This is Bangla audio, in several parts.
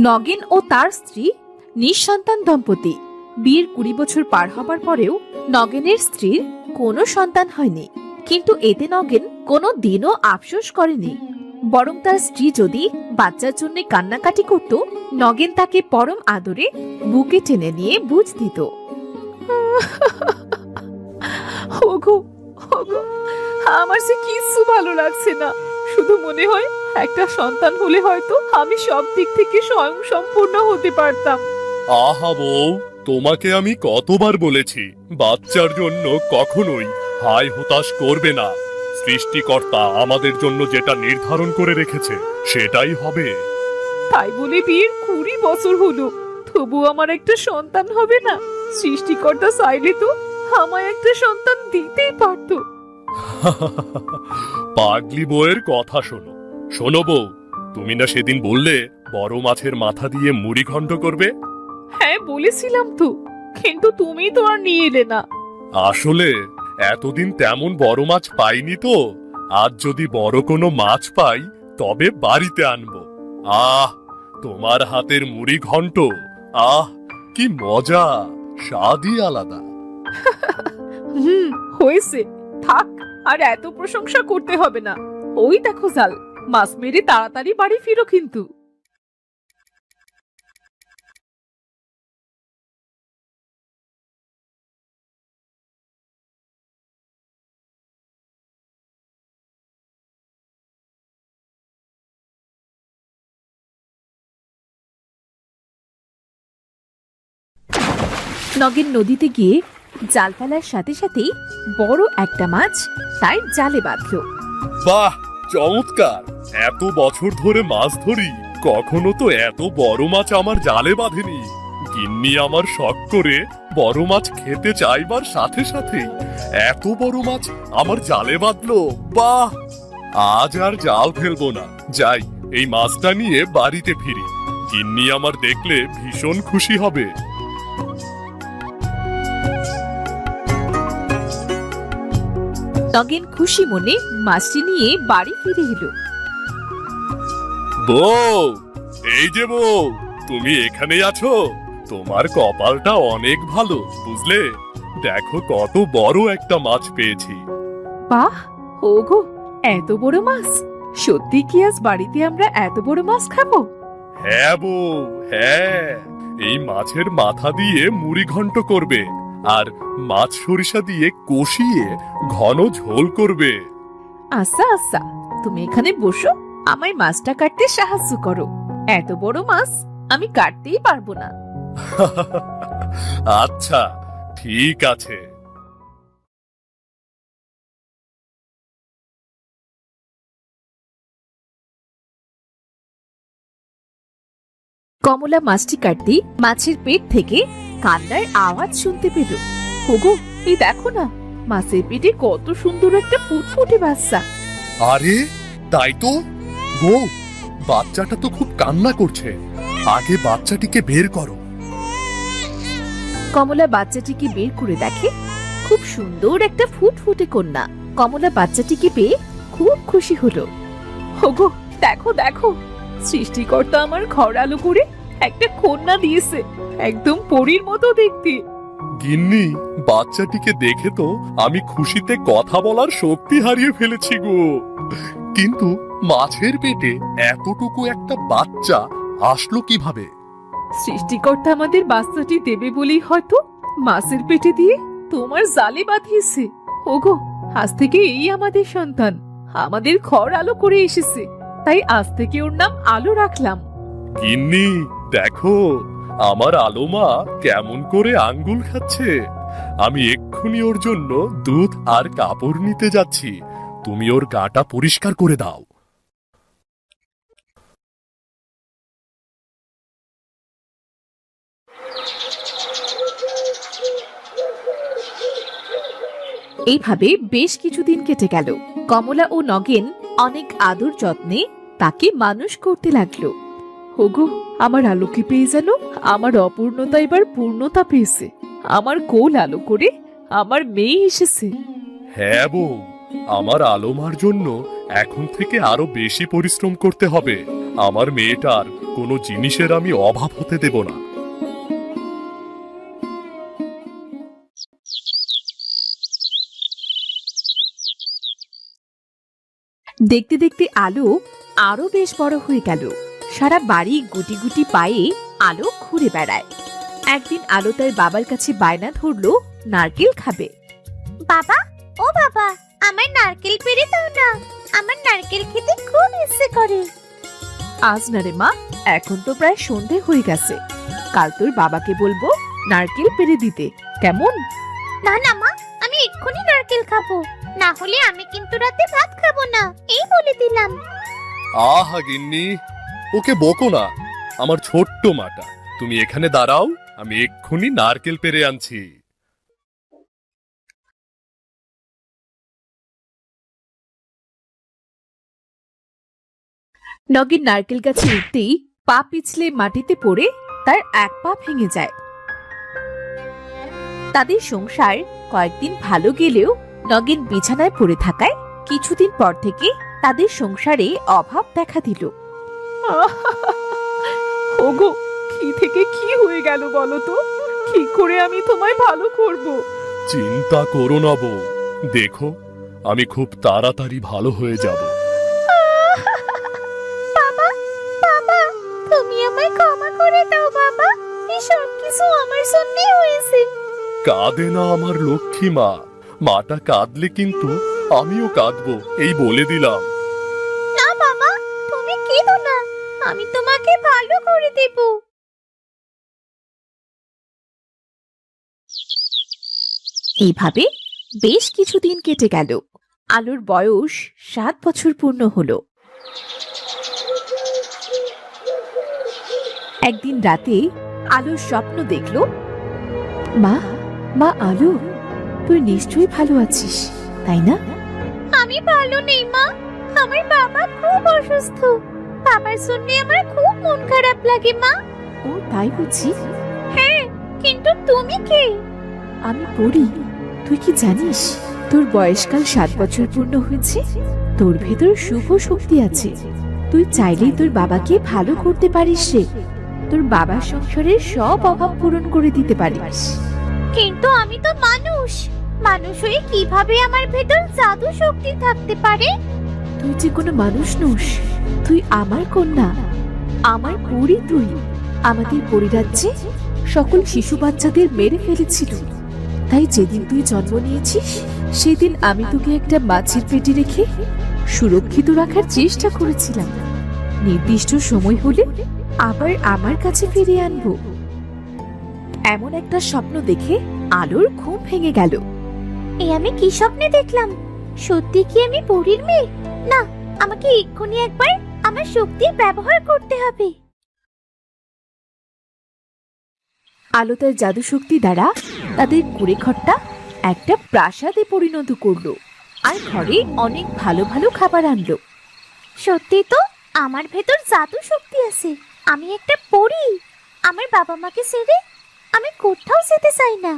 নগেন ও তার স্ত্রী নিঃসন্তান দম্পতি। বিয়ের 20 বছর পার হবার পরেও নগেনের স্ত্রীর কোনো সন্তান হয়নি, কিন্তু এতে নগেন কোনো দিনও আফসোস করেনি। বরং তার স্ত্রী যদি বাচ্চার জন্য কান্নাকাটি করত, নগেন তাকে পরম আদরে বুকে টেনে নিয়ে বুঝ দিত। ওগো ওগো, আমার সে কিছু ভালো লাগছে না। শুধু মনে হয় একটা সন্তান হলে হয়তো আমি সব দিক থেকে স্বয়ং সম্পূর্ণ হতে পারতাম। আহা বউ, তোমাকে আমি কতবার বলেছি বাচ্চার জন্য কখনোই হায় হতাশ করবে না। সৃষ্টিকর্তা আমাদের জন্য যেটা নির্ধারণ করে রেখেছে সেটাই হবে। তাই বলে বিয়ের 20 বছর হলো, তবু আমার একটা সন্তান হবে না? সৃষ্টিকর্তা চাইলে তো আমায় একটা সন্তান দিতেই পারতো। পাগলি বউয়ের কথা শোনো। শোনো বউ, তুমি না সেদিন বললে বড় মাছের মাথা দিয়ে মুড়ি ঘন্ট করবে? হ্যাঁ বলেছিলাম তো, কিন্তু তুমি তো আর নিয়ে এলে না। আসলে এতদিন তেমন বড় মাছ পাইনি তো। আজ যদি বড় কোনো মাছ পাই তবে বাড়িতে আনবো। আহ, তোমার হাতের মুড়ি ঘন্ট, আহ কি মজা, স্বাদই আলাদা। হয়েছে, থাক, আর এত প্রশংসা করতে হবে না। ওই দেখো জাল, মাছ মেরে তাড়াতাড়ি বাড়ি ফিরো কিন্তু। নগেন নদীতে গিয়ে জাল ফেলার সাথে সাথেই বড় একটা মাছ তার জালে বাঁধল। বাহ, চমৎকার! এত বছর ধরে মাছ ধরি, কখনো তো এত বড় মাছ আমার জালে বাঁধেনি। গিন্নি আমার শখ করে বড় মাছ খেতে চাইবার সাথে সাথেই এত বড় মাছ আমার জালে বাঁধলো। বাহ, আজ আর জাল ফেলবো না, যাই এই মাছটা নিয়ে বাড়িতে ফিরি। গিন্নি আমার দেখলে ভীষণ খুশি হবে। নগেন খুশি মনে মাছটি নিয়ে বাড়ি ফিরে এলো। বউ, এই যে বউ, তুমি এখানেই আছো? তোমার কপালটা অনেক ভালো, বুঝলে? দেখো কত বড় একটা মাছ পেয়েছি। বাহ, ওগো, এত বড় মাছ! সত্যি কি আজ বাড়িতে আমরা এত বড় মাছ খাবো? হ্যাঁ বউ, হ্যাঁ। এই মাছের মাথা দিয়ে মুড়ি ঘন্ট করবে, আর মাছ সরিষা দিয়ে কষিয়ে ঘন ঝোল করবে। আচ্ছা আচ্ছা, তুমি এখানে বসো, আমায় মাছটা কাটতে সাহায্য করো। এত বড় মাছ আমি কাটতেই পারবো না। আচ্ছা, ঠিক আছে। কমলা মাছটি কাটতেই মাছের পেট থেকে কান্নার আওয়াজ শুনতে পেল। ওগো, এই দেখো না, মাছের পেটে কত সুন্দর একটা ফুটফুটে বাচ্চা। আরে তাই তো বউ, বাচ্চাটা তো খুব কান্না করছে। আগে বাচ্চাটিকে বের করো। কমলা বাচ্চাটিকে বের করে দেখে খুব সুন্দর একটা ফুটফুটে কন্যা। কমলা বাচ্চাটিকে পেয়ে খুব খুশি হলো। ওগো, দেখো দেখো, সৃষ্টিকর্তা আমার ঘর আলো করে একটা কন্যা দিয়েছে, একদম পরীর মতো দেখতে। গিন্নি, বাচ্চাটিকে দেখে তো আমি খুশিতে কথা বলার শক্তি হারিয়ে ফেলেছি গো। কিন্তু মাছের পেটে এতটুকু একটা বাচ্চা আসলো কিভাবে? সৃষ্টিকর্তা আমাদের বাচ্চাটি দেবে বলেই হয়তো মাছের পেটে দিয়ে তোমার জালে বাঁধিয়েছে। ওগো, আজ থেকে এই আমাদের সন্তান, আমাদের ঘর আলো করে এসেছে, তাই আজ থেকে ওর নাম আলো রাখলাম। গিন্নি, দেখো আমার আলো মা কেমন করে আঙ্গুল খাচ্ছে। আমি এক্ষুনি ওর জন্য দুধ আর কাপড় নিতে যাচ্ছি। তুমি ওর গাটা পরিষ্কার করে দাও। এইভাবে বেশ কিছুদিন কেটে গেল। কমলা ও নগেন অনেক আদর যত্নে তাকে মানুষ করতে লাগলো। ওগো, আমার আলোকে পেয়ে যেন আমার অপূর্ণতা এবার পূর্ণতা পেয়েছে। আমার কোল আলো করে আমার মেয়ে এসেছে। হ্যাঁ বউ, আমার আলোমার জন্য এখন থেকে আরো বেশি পরিশ্রম করতে হবে। আমার মেয়েটার কোনো জিনিসের আমি অভাব হতে দেব না। দেখতে দেখতে আলো আরো বেশ বড় হয়ে গেল। সারা বাড়ি গুটি গুটি পায়ে আলো ঘুরে বেড়ায়। একদিন আলো তার বাবার কাছে বায়না ধরলো নারকেল খাবে। বাবা, ও বাবা, আমার নারকেল পেড়ে দাও না, আমার নারকেল খেতে খুব ইচ্ছে করে। আজ না রে মা, এখন তো প্রায় সন্ধে হয়ে গেছে। কাল তোর বাবাকে বলবো নারকেল পেড়ে দিতে, কেমন? না না মা, আমি এক্ষুনি নারকেল খাবো, না হলে আমি কিন্তু রাতে ভাত খাবো না, এই বলে দিলাম। আহা গিন্নি, ওকে বকো না। আমার ছোট্ট মাটা, তুমি এখানে দাঁড়াও, আমি এক্ষুনি নারকেল পেড়ে আনছি। নগেন নারকেল গাছে উঠতেই পা পিছলে মাটিতে পড়ে তার এক পা ভেঙে যায়। তাদের সংসার কয়েকদিন ভালো গেলেও নগেন বিছানায় পড়ে থাকায় কিছুদিন পর থেকে তাদের সংসারে অভাব দেখা দিল। ওগো, কি থেকে কি হয়ে গেল বলো তো? কি করে আমি তোমায় ভালো করব? চিন্তা করো না বউ, দেখো আমি খুব তাড়াতাড়ি ভালো হয়ে যাব। বাবা, বাবা, তুমি আমায় ক্ষমা করে দাও বাবা, এই সব কিছু আমার জন্যই হয়েছে। কাঁদে না আমার লক্ষ্মী মা, মাটা কাঁদলে কিন্তু আমিও কাঁদবো, এই বলে দিলাম। না বাবা, তুমি কেঁদো না, আমি তোমাকে ভালো করে দেব। এইভাবে বেশ কিছুদিন কেটে গেল। আলোর বয়স 7 বছর পূর্ণ হলো। একদিন রাতে আলোর স্বপ্ন দেখল, মা মা আলো, তুই নিশ্চয়ই ভালো আছিস, তাই না? আমি ভালো নেই মা, আমার বাবা খুব অসুস্থ, বাবার জন্য আমার খুব মন খারাপ লাগে মা। ও তাই বুঝি? হ্যাঁ, কিন্তু তুমি কে? আমি পড়ি। তুই কি জানিস তোর বয়সকাল 7 বছর পূর্ণ হয়েছে? তোর ভেতর শুভ শক্তি আছে, তুই চাইলেই তোর বাবাকে ভালো করতে পারিস রে। তোর বাবার সংসারের সব অভাব পূরণ করে দিতে পারিস। কিন্তু আমি তো মানুষ, মানুষ হয়ে কিভাবে আমার ভেতর জাদু শক্তি থাকতে পারে? তুই যে কোনো মানুষ নোস, তুই আমার কন্যা, আমার পরী তুই। আমাদের পরিরাজ্যে সকল শিশু বাচ্চাদের মেরে ফেলেছিল, তাই যেদিন তুই জন্ম নিয়েছিস সেদিন আমি তোকে একটা মাছের পেটে রেখে সুরক্ষিত রাখার চেষ্টা করেছিলাম। নির্দিষ্ট সময় হলে আবার আমার কাছে ফিরিয়ে আনবো। এমন একটা স্বপ্ন দেখে আলোর ঘুম ভেঙে গেল। এই আমি কি স্বপ্নে দেখলাম? সত্যি কি আমি পরীর মেয়ে? না, আমাকে এক্ষুনি একবার আমার শক্তি ব্যবহার করতে হবে। আলো তার জাদু শক্তি দ্বারা তাদের কুড়ে ঘরটা একটা প্রাসাদে পরিণত করলো আর ঘরে অনেক ভালো ভালো খাবার আনলো। সত্যি তো, আমার ভেতর জাদু শক্তি আছে, আমি একটা পরী। আমার বাবা মাকে ছেড়ে আমি কোথাও যেতে চাই না।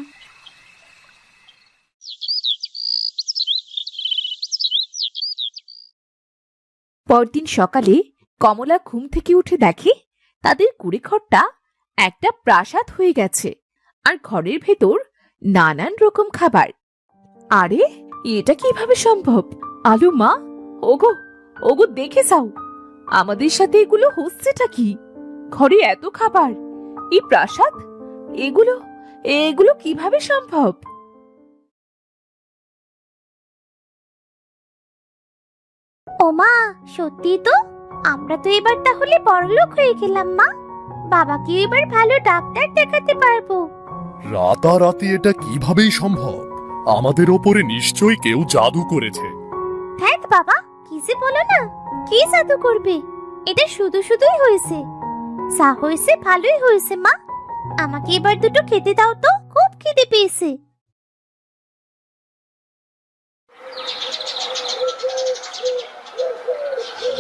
পরদিন সকালে কমলা ঘুম থেকে উঠে দেখে তাদের কুড়ে ঘরটা একটা প্রাসাদ হয়ে গেছে আর ঘরের ভেতর নানান রকম খাবার। আরে এটা কিভাবে সম্ভব? আলো মা, ওগো ওগো, দেখে যাও আমাদের সাথে এগুলো হচ্ছেটা কি? ঘরে এত খাবার, এই প্রাসাদ, এগুলো এগুলো কিভাবে সম্ভব? ও মা, সত্যি তো, আমরা তো এবার তাহলে বড়লোক হয়ে গেলাম মা। বাবাকে এবার ভালো ডাক্তার দেখাতে পারবো। রাতারাতি এটা কিভাবেই সম্ভব? আমাদের ওপরে নিশ্চয়ই কেউ জাদু করেছে। হ্যাঁ বাবা, কি যে বলো না, কি জাদু করবে? এটা শুধু শুধুই হয়েছে। যা হয়েছে ভালোই হয়েছে মা, আমাকে এবার দুটো খেতে দাও তো, খুব খিদে পেয়েছে।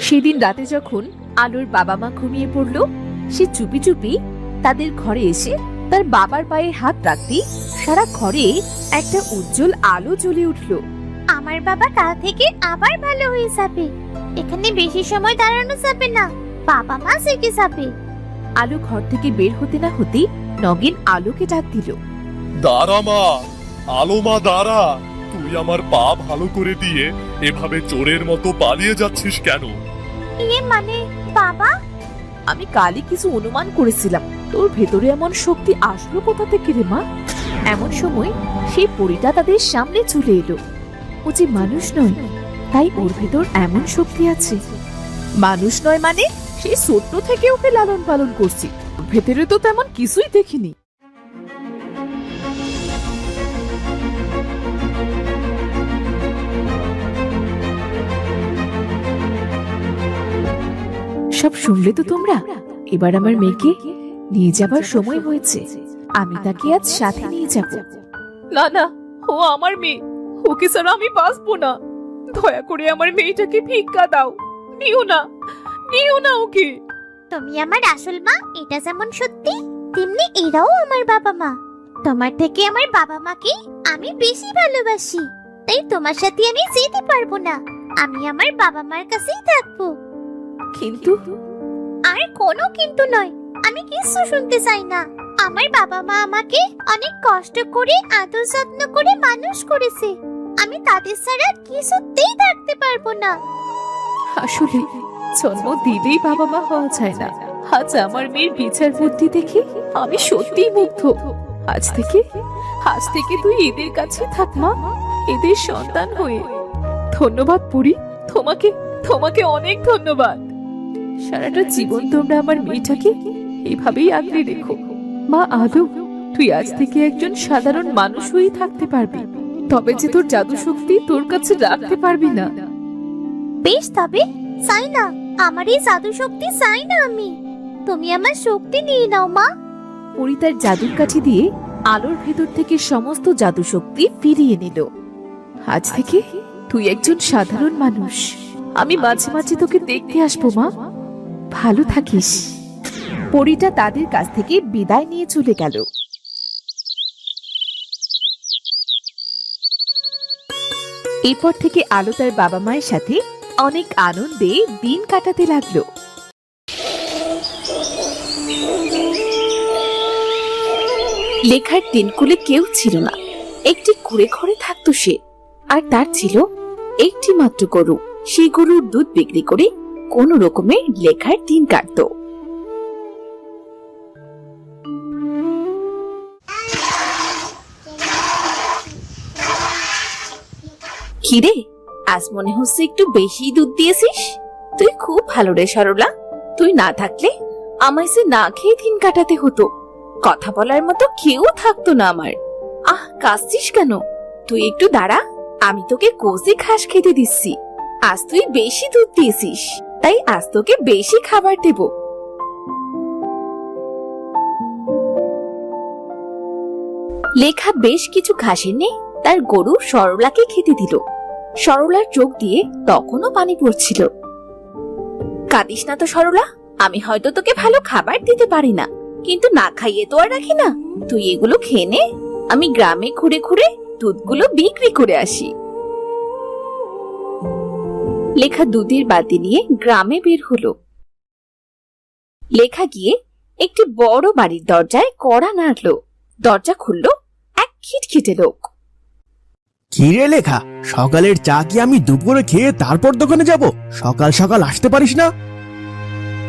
সেদিন রাতে যখন আলোর বাবা মা ঘুমিয়ে পড়ল, সে চুপি চুপি তাদের ঘরে এসে তার বাবার পায়ে হাত রাখতেই সারা ঘরে একটা উজ্জ্বল আলো জ্বলে উঠল। আমার আমার বাবা কাল থেকে আবার ভালো হয়ে যাবে। এখানে বেশি সময় দাঁড়ানো যাবে না, বাবা মা জেগে যাবে। আলো ঘর থেকে বের হতে না হতেই নগেন আলোকে ডাক দিল। দাঁড়া মা, আলো মা দাঁড়া। তুই আমার পা ভালো করে দিয়ে এভাবে চোরের মতো পালিয়ে যাচ্ছিস কেন? মানে বাবা, আমি কালই কিছু অনুমান করেছিলাম, তোর ভেতরে এমন শক্তি আসলো কোথা থেকে রে মা? এমন সময় সেই পরীটা তাদের সামনে চলে এলো। ও যে মানুষ নয়, তাই ওর ভেতর এমন শক্তি আছে। মানুষ নয় মানে? সেই ছোট্ট থেকে ওকে লালন পালন করছি, ওর ভেতরে তো তেমন কিছুই দেখিনি। সব শুনলে তো তোমরা? এবার আমার মেয়েকে নিয়ে যাবার সময় হয়েছে। আমি তাকে আজ সাথে নিয়ে যাব। না না, ও আমার মেয়ে, ওকে ছাড়া আমি বাঁচবো না। দয়া করে আমার মেয়েটাকে ভিক্ষা দাও, নিও না, নিও না ওকে। তুমি আমার আসল মা, এটা যেমন সত্যি তেমনি এরাও আমার বাবা মা। তোমার থেকে আমার বাবা মাকে আমি বেশি ভালোবাসি, তাই তোমার সাথে আমি যেতে পারবো না। আমি আমার বাবা মার কাছেই থাকবো। কিন্তু আর কোনো কিন্তু নয়, আমি কিছু শুনতে চাই না। আমার বাবা মা আমাকে অনেক কষ্ট করে আদর যত্ন করে মানুষ করেছে, আমি তাদের ছাড়া কিছুতেই থাকতে পারবো না। আসলে জন্ম দিলেই বাবা মা হওয়া যায় না। আজ আমার মেয়ের বিচার বুদ্ধি দেখে আমি সত্যিই মুগ্ধ। আজ থেকে তুই এদের কাছে থাক মা, এদের সন্তান হয়ে। ধন্যবাদ পুরি, তোমাকে অনেক ধন্যবাদ। সারাটা জীবন তোমরা আমার মেয়েটাকে এইভাবেই আগলে রেখো। মা আলো, তুই আজ থেকে একজন সাধারণ মানুষ হয়েই থাকতে পারবি, তবে যে তোর জাদু শক্তি তোর কাছে রাখতে পারবি না। বেশ, তবে চাই না, আমার এই জাদু শক্তি চাই না আমি। তুমি আমার শক্তি নিয়ে নাও মা। পরি তার জাদুর কাঠি দিয়ে আলোর ভেতর থেকে সমস্ত জাদু শক্তি ফিরিয়ে নিল। আজ থেকে তুই একজন সাধারণ মানুষ। আমি মাঝে মাঝে তোকে দেখতে আসবো মা, ভালো থাকিস। পরিটা তাদের কাছ থেকে বিদায় নিয়ে চলে গেল। এরপর থেকে আলো তার বাবা মায়ের সাথে অনেক আনন্দে দিন কাটাতে লাগলো। লেখার দিনকুলে কেউ ছিল না, একটি কুড়ে ঘরে থাকতো সে। আর তার ছিল একটি মাত্র গরু। সেই গরুর দুধ বিক্রি করে কোন রকমে লেখার দিন কাটতো। কিরে, আজ মনে হচ্ছে একটু বেশি দুধ দিয়েছিস। তুই খুব ভালো রে সরলা, তুই না থাকলে আমায় সে না খেয়ে দিন কাটাতে হতো। কথা বলার মতো কেউ থাকতো না আমার। আহ, কাঁদছিস কেন? তুই একটু দাঁড়া, আমি তোকে কষে ঘাস খেতে দিচ্ছি। আজ তুই বেশি দুধ দিয়েছিস, তাই আজ তোকে বেশি খাবার দেব। লেখা বেশ কিছু ঘাস এনে তার গরু সরলাকে খেতে দিল। সরলার চোখ দিয়ে তখনও পানি পড়ছিল। কাঁদিস না তো সরলা, আমি হয়তো তোকে ভালো খাবার দিতে পারি না, কিন্তু না খাইয়ে তো আর রাখি না। তুই এগুলো খেয়ে নে, আমি গ্রামে ঘুরে ঘুরে দুধগুলো বিক্রি করে আসি। লেখা দুধের বালতি নিয়ে গ্রামে বের হলো। লেখা গিয়ে একটি বড় বাড়ির দরজায় কড়া নাড়ল। দরজা খুলল এক খিটখিটে লোক। কি রে লেখা, সকালের চা কি আমি দুপুরে খেয়ে তারপর দোকানে যাব? সকাল সকাল আসতে পারিস না?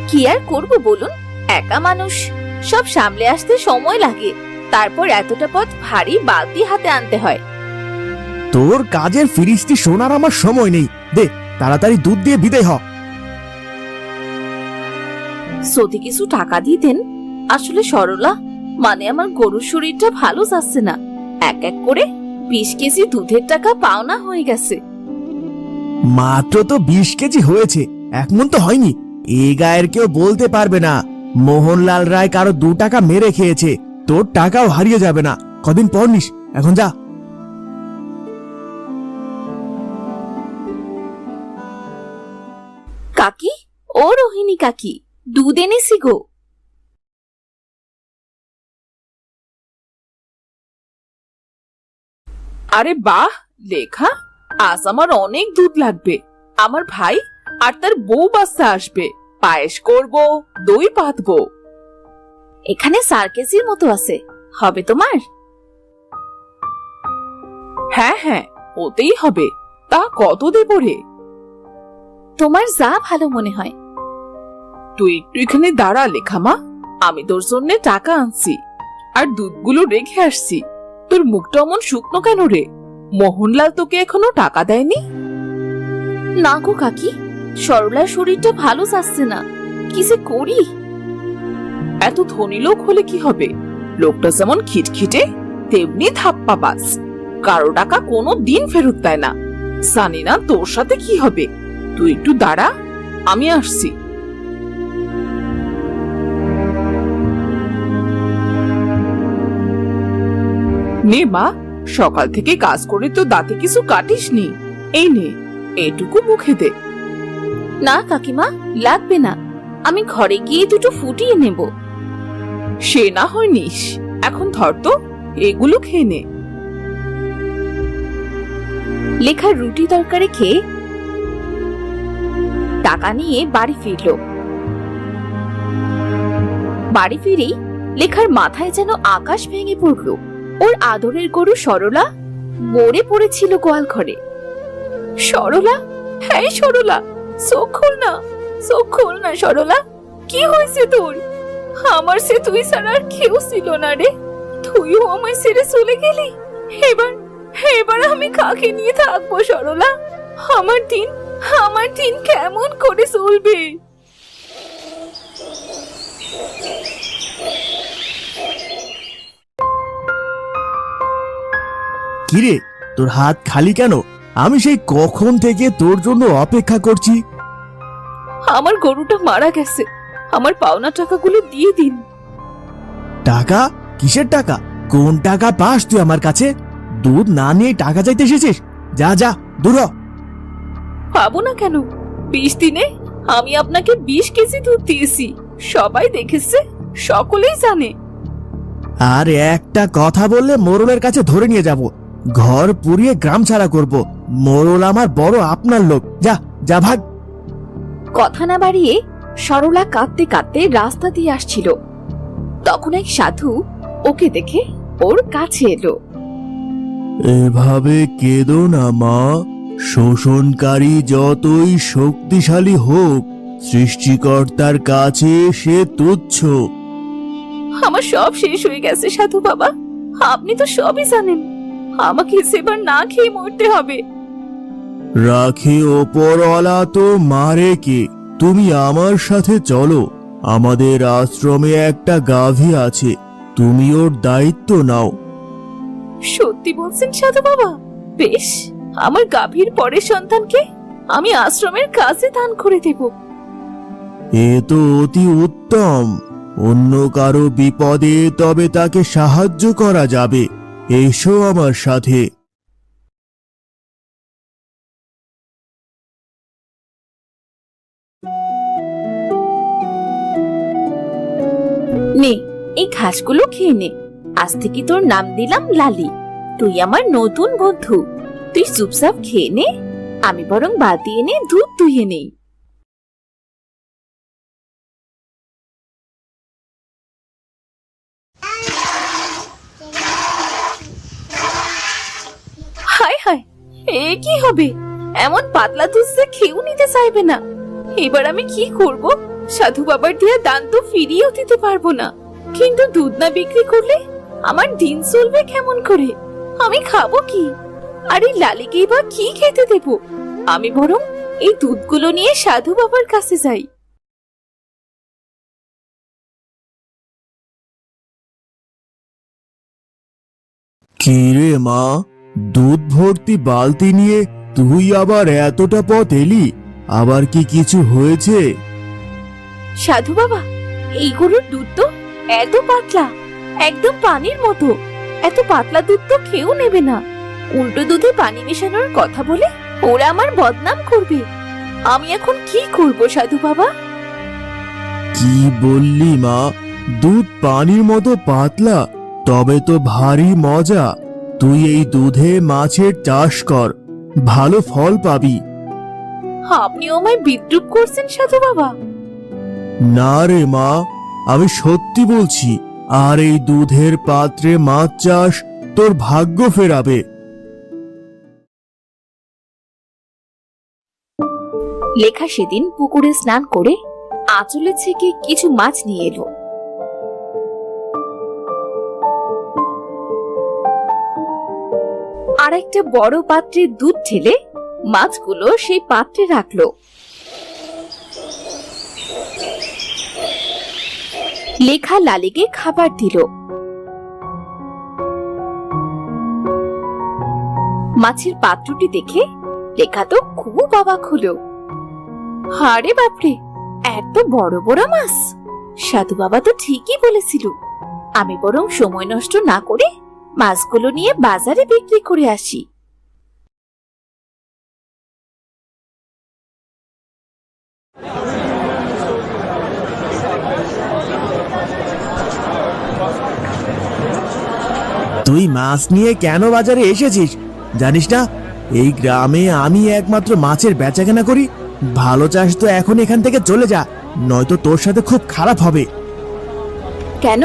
কি আর করব বলুন, একা মানুষ, সব সামলে আসতে সময় লাগে। তারপর এতটা পথ ভারী বালতি হাতে আনতে হয়। তোর কাজের ফিরিস্তি শোনার আমার সময় নেই। দে তাড়াতাড়ি দুধ দিয়ে বিদায় হ। যদি কিছু টাকা দিতেন। আসলে সরলা, মানে আমার গরুর শরীরটা ভালো যাচ্ছে না। এক এক করে 20 কেজি দুধের টাকা পাওনা হয়ে গেছে। মাত্র তো 20 কেজি হয়েছে, 1 মণ তো হয়নি। এই গায়ের কেউ বলতে পারবে না মোহনলাল রায় কারো 2 টাকা মেরে খেয়েছে। তোর টাকাও হারিয়ে যাবে না, কদিন পর নিস। এখন যা। কাকি, ও রোহিণী কাকি, দুধ এনেছি গো। আরে বাহ লেখা, আজ আমার অনেক দুধ লাগবে। আমার ভাই আর তার বউ বাচ্চা আসবে, পায়েস করব, দই পাতবো। এখানে 4 কেজির মতো আছে, হবে তোমার? হ্যাঁ হ্যাঁ, ওতেই হবে। তা কত দেব রে? তোমার যা ভালো মনে হয়। তুই একটু এখানে দাঁড়া লেখামা, আমি তোর জন্য টাকা আনছি আর দুধগুলো রেখে আসছি। তোর মুখটা অমন শুকনো কেন রে? মোহনলাল তোকে এখনো টাকা দেয়নি? না গো কাকি, সরলার শরীরটা ভালো যাচ্ছে না, কি যে করি। এত ধনী লোক হলে কি হবে? লোকটা যেমন খিটখিটে তেমনি ধাপ্পাবাজ, কারো টাকা কোনো দিন ফেরত দেয় না। জানি না তোর সাথে কি হবে। তুই একটু দাঁড়া, আমি আসছি। নে মা, সকাল থেকে কাজ করে তো দাঁতে কিছু কাটিসনি। এই নে, এটুকু মুখে দে। না কাকিমা, লাগবে না, আমি ঘরে গিয়ে দুটো ফুটিয়ে নেব। সে না হয় নিস, এখন ধর তো, এগুলো খেয়ে নে। লেখার রুটি তরকারি খেয়ে টাকা নিয়ে বাড়ি ফিরল। বাড়ি ফিরেই লেখার মাথায় যেন আকাশ ভেঙে পড়ল। ওর আদরের গরু সরলা মরে পড়েছিল গোয়াল ঘরে। সরলা, হ্যাঁ সরলা, চোখ খোল না, চোখ খোল না সরলা, কি হয়েছে তোর? আমার সে তুই ছাড়া আর কেউ ছিল না রে, তুইও আমায় ছেড়ে চলে গেলি। এবার আমি কাকে নিয়ে থাকবো সরলা? আমার দিন কেমন করে চলবে? কিরে, তোর হাত খালি কেন? আমি সেই কখন থেকে তোর জন্য অপেক্ষা করছি। আমার গরুটা মারা গেছে, আমার পাওনা টাকাগুলো দিয়ে দিন। টাকা? কিসের টাকা? কোন টাকা পাস তুই আমার কাছে? দুধ না নিয়ে টাকা চাইতে এসেছিস? যা যা, দূর হ। পাবো না কেন? 20 দিনে আমি আপনাকে 20 কেজি দুধ দিয়েছি, সবাই দেখেছে, সকলেই জানে। আর একটা কথা বললে মোরলের কাছে ধরে নিয়ে যাব, ঘর পুড়িয়ে গ্রাম ছাড়া করব। মোরল আমার বড় আপনার লোক। যা যা, ভাগ। কথা না বাড়িয়ে সরলা কাঁদতে কাঁদতে রাস্তা দিয়ে আসছিল। তখন এক সাধু ওকে দেখে ওর কাছে এলো। এভাবে কেঁদো না মা, শোষণকারী যতই শক্তিশালী হোক, সৃষ্টিকর্তার কাছে সে তুচ্ছ। আমার সব শেষ হয়ে গেছে সাধু বাবা, আপনি তো সবই জানেন। আমাকে সেবার না খেয়ে মরতে হবে। রাখে ওপরওয়ালা তো মারে কে? তুমি আমার সাথে চলো, আমাদের আশ্রমে একটা গাভী আছে, তুমি ওর দায়িত্ব নাও। সত্যি বলছেন সাধু বাবা? বেশ, আমার গাভীর পরের সন্তানকে আমি আশ্রমের কাছে দান করে দেব। এ তো অতি উত্তম। অন্য কারো বিপদে তবে তাকে সাহায্য করা যাবে। এসো আমার সাথে। নে, এই ঘাসগুলো খেয়ে নে। আজ থেকে তোর নাম দিলাম লালি, তুই আমার নতুন বন্ধু। তুই চুপচাপ খেয়ে নে, আমি বরং বালতি এনে দুধ দুইয়ে নেই। হায় হায়, এ কি হবে? এমন পাতলা দুধ যে খেয়েও নিতে চাইবে না। এবার আমি কি করব? সাধু বাবার দিয়া দান তো ফিরিয়েও দিতে পারবো না, কিন্তু দুধ না বিক্রি করলে আমার দিন চলবে কেমন করে? আমি খাবো কি? আর এই লালিকেই বা কি খেতে দেব? আমি বরং এই দুধগুলো নিয়ে সাধু বাবার কাছে যাই। কি রে মা, দুধ ভর্তি বালতি নিয়ে তুই আবার এতটা পথ এলি? আবার কি কিছু হয়েছে? সাধু বাবা, এই গরুর দুধ তো এত পাতলা, একদম পানির মতো। এত পাতলা দুধ তো কেউ নেবে না। উল্টো দুধে পানি মেশানোর কথা বলে ওরা আমার বদনাম করবে। আমি এখন কি করব সাধু বাবা? কি বললি মা? দুধ পানির মতো পাতলা? তবে তো ভারী মজা। তুই এই দুধে মাছের চাষ কর, ভালো ফল পাবি। আপনিও আমায় বিদ্রুপ করছেন সাধু বাবা? না রে মা, আমি সত্যি বলছি। আর এই দুধের পাত্রে মাছ চাষ তোর ভাগ্য ফেরাবে। লেখা সেদিন পুকুরে স্নান করে আঁচলে থেকে কিছু মাছ নিয়ে এলো। আর একটা বড় পাত্রে দুধ ঢেলে মাছগুলো সেই পাত্রে রাখলো। লেখা লালিকে খাবার দিল। মাছের পাত্রটি দেখে লেখা তো খুব অবাক হলো। আরে বাপরে, এত বড় বড় মাছ! সাধু বাবা তো ঠিকই বলেছিল। আমি বরং সময় নষ্ট না করে মাছগুলো নিয়ে বাজারে বিক্রি করে আসি। তুই মাছ নিয়ে কেন বাজারে এসেছিস জানিস না? এই গ্রামে আমি একমাত্র মাছের বেচাকেনা করি। ভালো চাষ তো এখন এখান থেকে চলে যা, নয়তো তোর সাথে খুব খারাপ হবে। কেন?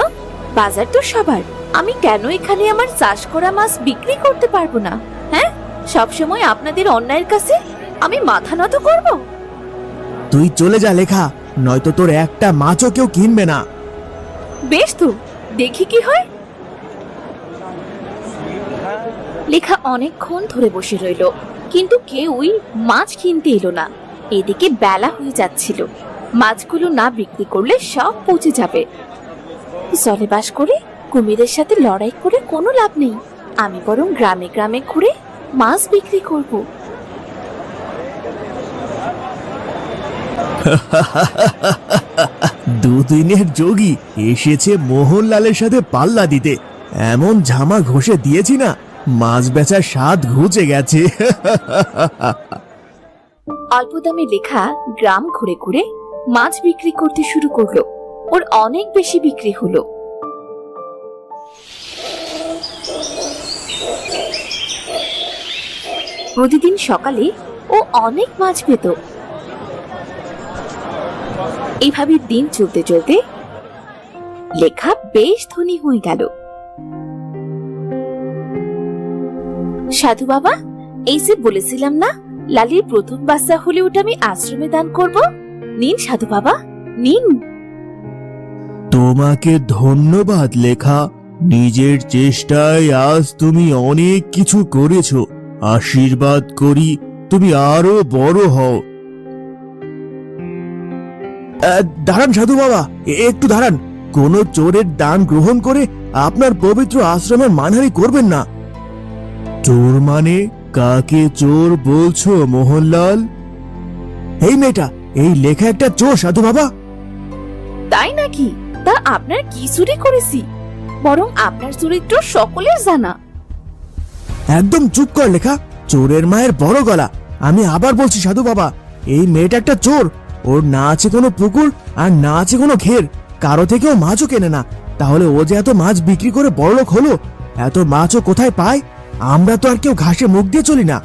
বাজার তো সবার। আমি কেন এখানে আমার চাষ করা মাছ বিক্রি করতে পারবো না? হ্যাঁ, সবসময় আপনাদের অন্যায়ের কাছে আমি মাথা নত করব? তুই চলে যা লেখা, নয়তো তোর একটা মাছও কেউ কিনবে না। বেশ তো, দেখি কি হয়। লেখা অনেকক্ষণ ধরে বসে রইল, কিন্তু কেউই মাছ কিনতে এলো না। এদিকে বেলা হয়ে যাচ্ছিল। মাছগুলো না বিক্রি করলে সব পচে যাবে। জলে বাস করে কুমিরের সাথে লড়াই করে কোনো লাভ নেই। আমি বরং গ্রামে গ্রামে ঘুরে মাছ বিক্রি করব। দুদিনের যোগী এসেছে মোহনলালের সাথে পাল্লা দিতে। এমন ঝামা ঘষে দিয়েছি না, মাছ বেচার স্বাদ ঘুচে গেছে। অল্প দামে লেখা গ্রাম ঘুরে ঘুরে মাছ বিক্রি করতে শুরু করলো। ওর অনেক বেশি বিক্রি হলো। প্রতিদিন সকালে ও অনেক মাছ পেত। এইভাবে দিন চলতে চলতে লেখা বেশ ধনী হয়ে গেল। সাধু বাবা, এই যে বলেছিলাম না, লালির প্রথম বাচ্চা হলে ওটা আমি আশ্রমে দান করব। নিন সাধু বাবা, নিন। তোমাকে ধন্যবাদ লেখা। নিজের চেষ্টায় আজ তুমি অনেক কিছু করেছো। আশীর্বাদ করি তুমি আরো বড় হও। দাঁড়ান সাধু বাবা, একটু দাঁড়ান। কোন চোরের দান গ্রহণ করে আপনার পবিত্র আশ্রমের মানহানি করবেন না। চোর মানে কাকে চোর বলছো মোহনলাল? এই মেয়েটা, এই লেখা একটা চোর সাধু বাবা। তাই নাকি? তা আপনার কি চুরি করেছি? বরং আপনার চরিত্র সকলের জানা। একদম চুপ কর লেখা, চোরের মায়ের বড় গলা। আমি আবার বলছি সাধু বাবা, এই মেয়েটা একটা চোর। ওর না আছে কোনো পুকুর আর না আছে কোনো ঘের, কারো থেকেও মাছও কেনে না। তাহলে ও যে এত মাছ বিক্রি করে বড়লোক হলো, এত মাছও কোথায় পায়? আমরা তো আর কেউ ঘাসে মুখ দিয়ে চলি না।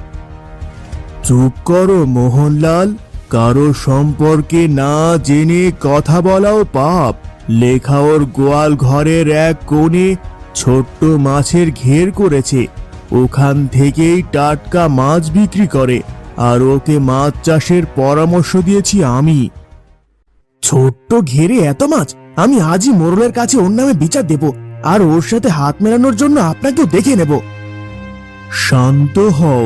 চুপ করো মোহনলাল, কারো সম্পর্কে না জেনে কথা বলাও পাপ। লেখা ওর গোয়াল ঘরের এক কোণে ছোট্ট মাছের ঘের করেছে, ওখান থেকেই টাটকা মাছ বিক্রি করে। আর ওকে মাছ চাষের পরামর্শ দিয়েছি আমি। ছোট্ট ঘেরে এত মাছ? আমি আজই মোরলের কাছে ওর নামে বিচার দেব, আর ওর সাথে হাত মেলানোর জন্য আপনাকেও দেখে নেব। শান্ত হও,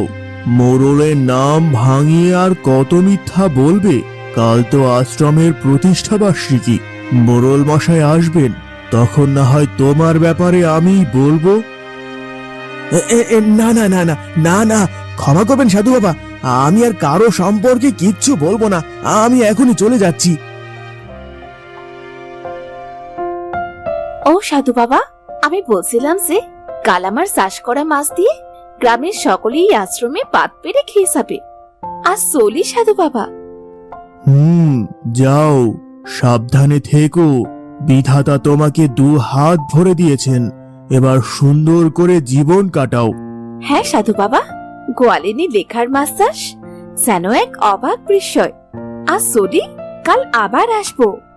মোরলের নাম ভাঙিয়ে আর কত মিথ্যা বলবে? কাল তো আশ্রমের প্রতিষ্ঠা বার্ষিকী, মোরল মশাই আসবেন, তখন না হয় তোমার ব্যাপারে আমি বলবো। না না না না না না, ক্ষমা করবেন সাধু বাবা, আমি আর কারো সম্পর্কে কিচ্ছু বলবো না। আমি এখনই চলে যাচ্ছি। ও সাধু বাবা, আমি বলছিলাম যে কাল আমার চাষ করা মাছ দিয়ে গ্রামের সকলেই আশ্রমে পাত পেরে খেয়ে যাবে। আর চলি সাধু বাবা। যাও, সাবধানে থেকো। বিধাতা তোমাকে 2 হাত ভরে দিয়েছেন, এবার সুন্দর করে জীবন কাটাও। হ্যাঁ সাধু বাবা, গোয়ালিনী লেখার মাস যেন এক অবাক বিষয়। আর সরি, কাল আবার আসবো।